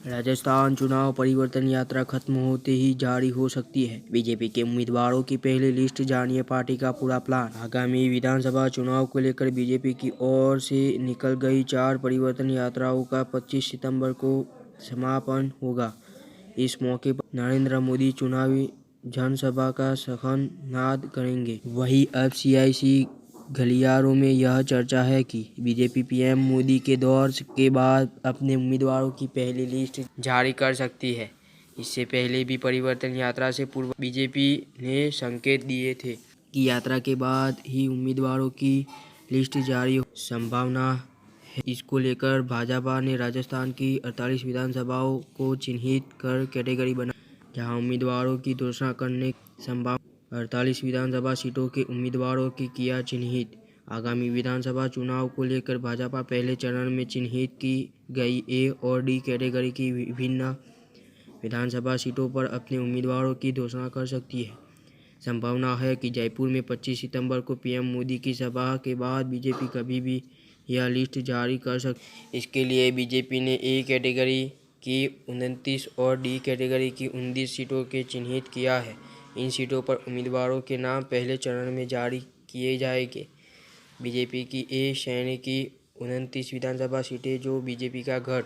राजस्थान चुनाव परिवर्तन यात्रा खत्म होते ही जारी हो सकती है। बीजेपी के उम्मीदवारों की पहली लिस्ट, जानिए पार्टी का पूरा प्लान। आगामी विधानसभा चुनाव को लेकर बीजेपी की ओर से निकल गई 4 परिवर्तन यात्राओं का 25 सितंबर को समापन होगा। इस मौके पर नरेंद्र मोदी चुनावी जनसभा का सघन नाद करेंगे। वहीं अब सियासी गलियारों में यह चर्चा है कि बीजेपी पीएम मोदी के दौरे के बाद अपने उम्मीदवारों की पहली लिस्ट जारी कर सकती है। इससे पहले भी परिवर्तन यात्रा से पूर्व बीजेपी ने संकेत दिए थे कि यात्रा के बाद ही उम्मीदवारों की लिस्ट जारी होने की संभावना है। इसको लेकर भाजपा ने राजस्थान की 48 विधानसभाओं को चिन्हित कर कैटेगरी बना, जहां उम्मीदवारों की घोषणा करने की संभावना। 48 विधानसभा सीटों के उम्मीदवारों की किया चिन्हित। आगामी विधानसभा चुनाव को लेकर भाजपा पहले चरण में चिन्हित की गई ए और डी कैटेगरी की विभिन्न विधानसभा सीटों पर अपने उम्मीदवारों की घोषणा कर सकती है। संभावना है कि जयपुर में 25 सितंबर को पीएम मोदी की सभा के बाद बीजेपी कभी भी यह लिस्ट जारी कर सकती है। इसके लिए बीजेपी ने ए कैटेगरी की 29 और डी कैटेगरी की 19 सीटों के चिन्हित किया है। इन सीटों पर उम्मीदवारों के नाम पहले चरण में जारी किए जाएंगे। बीजेपी की ए श्रेणी की 29 विधानसभा सीटें जो बीजेपी का गढ़।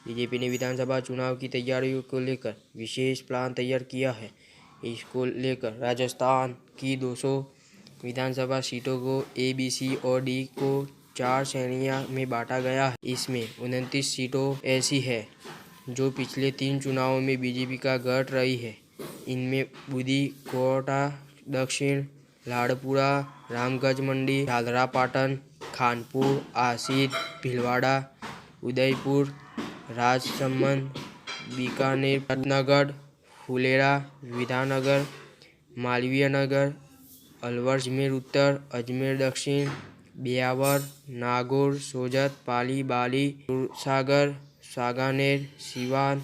बीजेपी ने विधानसभा चुनाव की तैयारियों को लेकर विशेष प्लान तैयार किया है। इसको लेकर राजस्थान की 200 विधानसभा सीटों को ए, बी, सी और डी को 4 श्रेणियों में बांटा गया है। इसमें 29 सीटों ऐसी है जो पिछले 3 चुनावों में बीजेपी का गढ़ रही है। इनमें बूंदी, कोटा दक्षिण, लाड़पुरा, रामगंज मंडी, झालरापाटन, खानपुर, आसिर, भीलवाड़ा, उदयपुर, राजसमंद, बीकानेर, रत्नगढ़, फुलेरा, विधाननगर, मालवीय नगर, अलवर, अजमेर उत्तर, अजमेर दक्षिण, ब्यावर, नागौर, सोजत, पाली, बाली, दूरसागर, सांगानेर, सिवान,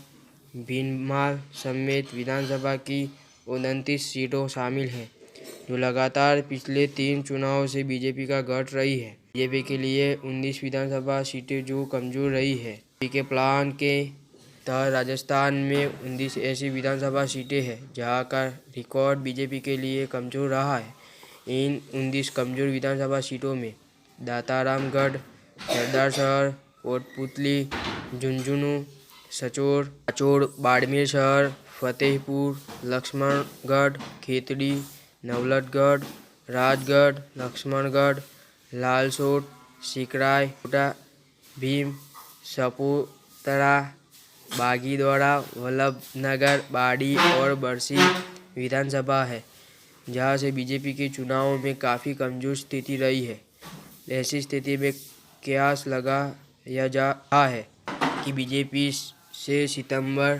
भीनमाल समेत विधानसभा की 29 सीटों शामिल हैं, जो लगातार पिछले 3 चुनावों से बीजेपी का गढ़ रही है। बीजेपी के लिए 19 विधानसभा सीटें जो कमजोर रही है। बीजेपी के प्लान के तहत राजस्थान में 19 ऐसी विधानसभा सीटें हैं जहां का रिकॉर्ड बीजेपी के लिए कमजोर रहा है। इन 19 कमजोर विधानसभा सीटों में दातारामगढ़, सरदारशहर, कोटपुतली, झुंझुनू, सचोड़, बाड़मेर शहर, फतेहपुर, लक्ष्मणगढ़, खेतड़ी, नवलतगढ़, राजगढ़, लक्ष्मणगढ़, लालसोट, सिकराय, कोटा भीम, सपोतरा, बागीदौरा, वल्लभनगर, बाड़ी और बरसी विधानसभा है, जहां से बीजेपी के चुनावों में काफ़ी कमजोर स्थिति रही है। ऐसी स्थिति में कयास लगाया जा रहा है कि बीजेपी से सितंबर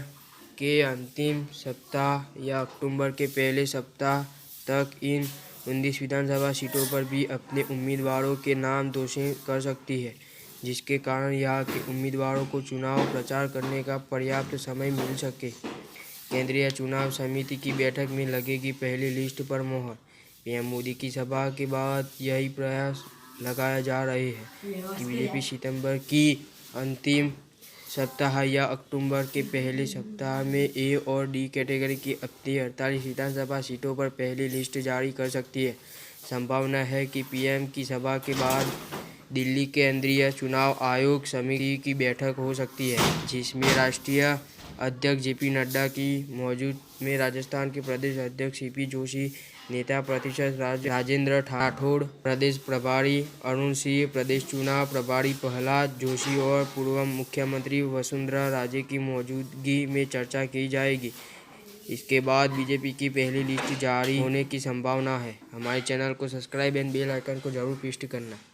के अंतिम सप्ताह या अक्टूबर के पहले सप्ताह तक इन 19 विधानसभा सीटों पर भी अपने उम्मीदवारों के नाम घोषित कर सकती है, जिसके कारण यहाँ के उम्मीदवारों को चुनाव प्रचार करने का पर्याप्त समय मिल सके। केंद्रीय चुनाव समिति की बैठक में लगेगी पहली लिस्ट पर मोहर। पीएम मोदी की सभा के बाद यही प्रयास लगाए जा रहे हैं कि बीजेपी सितंबर की अंतिम सप्ताह या अक्टूबर के पहले सप्ताह में ए और डी कैटेगरी की अपनी 48 विधानसभा सीटों पर पहली लिस्ट जारी कर सकती है। संभावना है कि पीएम की सभा के बाद दिल्ली केंद्रीय चुनाव आयोग समिति की बैठक हो सकती है, जिसमें राष्ट्रीय अध्यक्ष जेपी नड्डा की मौजूदगी में राजस्थान के प्रदेश अध्यक्ष सीपी जोशी, नेता प्रतिपक्ष राजेंद्र राठौड़, प्रदेश प्रभारी अरुण सिंह, प्रदेश चुनाव प्रभारी प्रहलाद जोशी और पूर्व मुख्यमंत्री वसुंधरा राजे की मौजूदगी में चर्चा की जाएगी। इसके बाद बीजेपी की पहली लिस्ट जारी होने की संभावना है। हमारे चैनल को सब्सक्राइब एंड बेल आइकन को जरूर प्रेस करना।